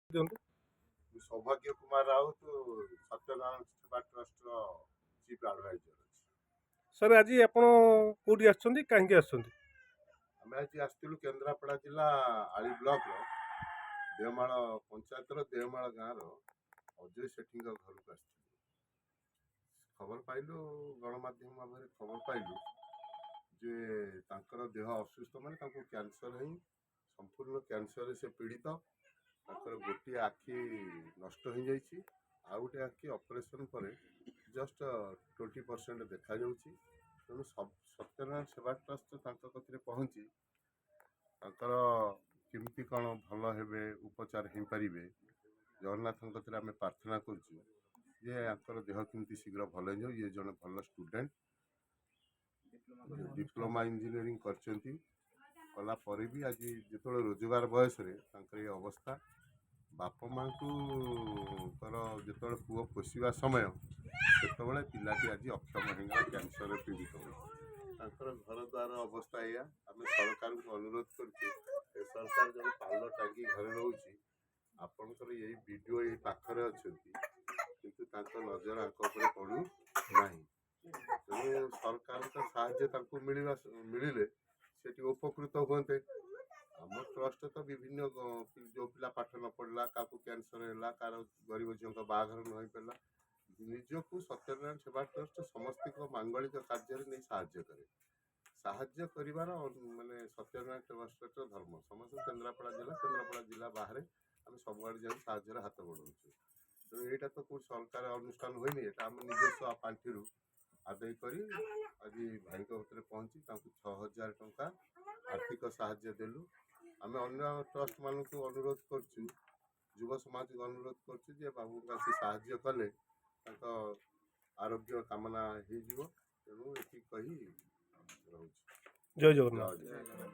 ଦିଅନ୍ତୁ। ସୌଭାଗ୍ୟ କୁମାର ରାଉତ ସତ୍ୟନାରାୟଣ ସେବା ଟ୍ରଷ୍ଟର ଚିଫ୍ ଆଡଭାଇଜର ଅଛି। ସାର୍ ଆଜି ଆପଣ କୋଉଠି ଆସିଛନ୍ତି, କାହିଁକି ଆସିଛନ୍ତି? ଆମେ ଆଜି ଆସିଥିଲୁ କେନ୍ଦ୍ରାପଡ଼ା ଜିଲ୍ଲା ଆଳି ବ୍ଲକର ଦେଓମାଳ ପଞ୍ଚାୟତର ଦେଓମାଳ ଗାଁର ଅଜୟ ସେଠୀଙ୍କ ଘରକୁ ଆସିଥିଲୁ। ଖବର ପାଇଲୁ, ଗଣମାଧ୍ୟମ ଭାବରେ ଖବର ପାଇଲୁ ଯେ ତାଙ୍କର ଦେହ ଅସୁସ୍ଥ, ମାନେ ତାଙ୍କୁ କ୍ୟାନ୍ସର ହିଁ ସମ୍ପୂର୍ଣ୍ଣ କ୍ୟାନ୍ସରରେ ସେ ପୀଡ଼ିତ। ତାଙ୍କର ଗୋଟିଏ ଆଖି ନଷ୍ଟ ହୋଇଯାଇଛି, ଆଉ ଗୋଟେ ଆଖି ଅପରେସନ୍ ପରେ ଜଷ୍ଟ 20% ଦେଖାଯାଉଛି। ତେଣୁ ସତ୍ୟନାରାୟଣ ସେବା ଟ୍ରଷ୍ଟ ତାଙ୍କ କତିରେ ପହଞ୍ଚି ତାଙ୍କର କେମିତି କ'ଣ ଭଲ ହେବେ, ଉପଚାର ହେଇପାରିବେ, ଜଗନ୍ନାଥଙ୍କ କତିରେ ଆମେ ପ୍ରାର୍ଥନା କରୁଛୁ ଯେ ଆଙ୍କର ଦେହ କେମିତି ଶୀଘ୍ର ଭଲ ହେଇଯାଉ। ଇଏ ଜଣେ ଭଲ ଷ୍ଟୁଡେଣ୍ଟ, ଡିପ୍ଲୋମା ଇଞ୍ଜିନିୟରିଂ କରିଛନ୍ତି। କଲା ପରେ ବି ଆଜି ଯେତେବେଳେ ରୋଜଗାର ବୟସରେ ତାଙ୍କର ଏ ଅବସ୍ଥା, ବାପା ମାଆଙ୍କର ଯେତେବେଳେ ପୁଅ ପୋଷିବା ସମୟ, ସେତେବେଳେ ପିଲାଟି ଆଜି ଅକ୍ଷମ ହେଇଗଲା, କ୍ୟାନ୍ସରରେ ପୀଡ଼ିତ ହୋଇ। ତାଙ୍କର ଘର ଦ୍ୱାର ଅବସ୍ଥା ଏଇଆ। ଆମେ ସରକାରଙ୍କୁ ଅନୁରୋଧ କରୁଛୁ, ଏ ସରକାର ଜଣେ ପାଲ ଟାଙ୍ଗି ଘରେ ରହୁଛି, ଆପଣଙ୍କର ଏଇ ଭିଡ଼ିଓ ଏଇ ପାଖରେ ଅଛନ୍ତି, କିନ୍ତୁ ତାଙ୍କ ନଜର ଆଙ୍କ ଉପରେ ପଡ଼ୁ ନାହିଁ। ତେଣୁ ସରକାରଙ୍କ ସାହାଯ୍ୟ ତାଙ୍କୁ ମିଳିଲେ ସେଠି ଉପକୃତ ହୁଅନ୍ତେ। ଆମ ଟ୍ରଷ୍ଟ ତ ବିଭିନ୍ନ ଯେଉଁ ପିଲା ପାଠ ନ ପଢ଼ିଲା, କାହାକୁ କ୍ୟାନ୍ସର ହେଲା, କାହାର ଗରିବ ଝିଅଙ୍କ ବାହାଘର ନ ହେଇପାରିଲା, ନିଜକୁ ସତ୍ୟନାରାୟଣ ସେବା ଟ୍ରଷ୍ଟ ସମସ୍ତଙ୍କ ମାଙ୍ଗଳିକ କାର୍ଯ୍ୟରେ ନେଇ ସାହାଯ୍ୟ କରେ। ସାହାଯ୍ୟ କରିବାର ମାନେ ସତ୍ୟନାରାୟଣ ସେବା ଟ୍ରଷ୍ଟର ଧର୍ମ। ସମସ୍ତେ କେନ୍ଦ୍ରାପଡ଼ା ଜିଲ୍ଲା ବାହାରେ ଆମେ ସବୁଆଡ଼େ ଯାଇ ସାହାଯ୍ୟର ହାତ ବଢ଼ାଉଛୁ। ତେଣୁ ଏଇଟା ତ କେଉଁ ସରକାର ଅନୁଷ୍ଠାନ ହୋଇନି, ଏଇଟା ଆମ ନିଜସ୍ୱ ପାଣ୍ଠିରୁ ଆଦାୟ କରି ଆଜି ଭାଇଙ୍କ ଭିତରେ ପହଞ୍ଚି ତାଙ୍କୁ 6,000 ଟଙ୍କା ଆର୍ଥିକ ସାହାଯ୍ୟ ଦେଲୁ। ଆମେ ଅନ୍ୟ ଟ୍ରଷ୍ଟମାନଙ୍କୁ ଅନୁରୋଧ କରୁଛୁ, ଯୁବ ସମାଜକୁ ଅନୁରୋଧ କରୁଛୁ ଯେ ବାବୁଙ୍କୁ ଆସି ସାହାଯ୍ୟ କଲେ ତାଙ୍କ ଆରୋଗ୍ୟ କାମନା ହେଇଯିବ। ତେଣୁ ଏତିକି କହି ରହୁଛି। ଜୟ ଜଗନ୍ନାଥ।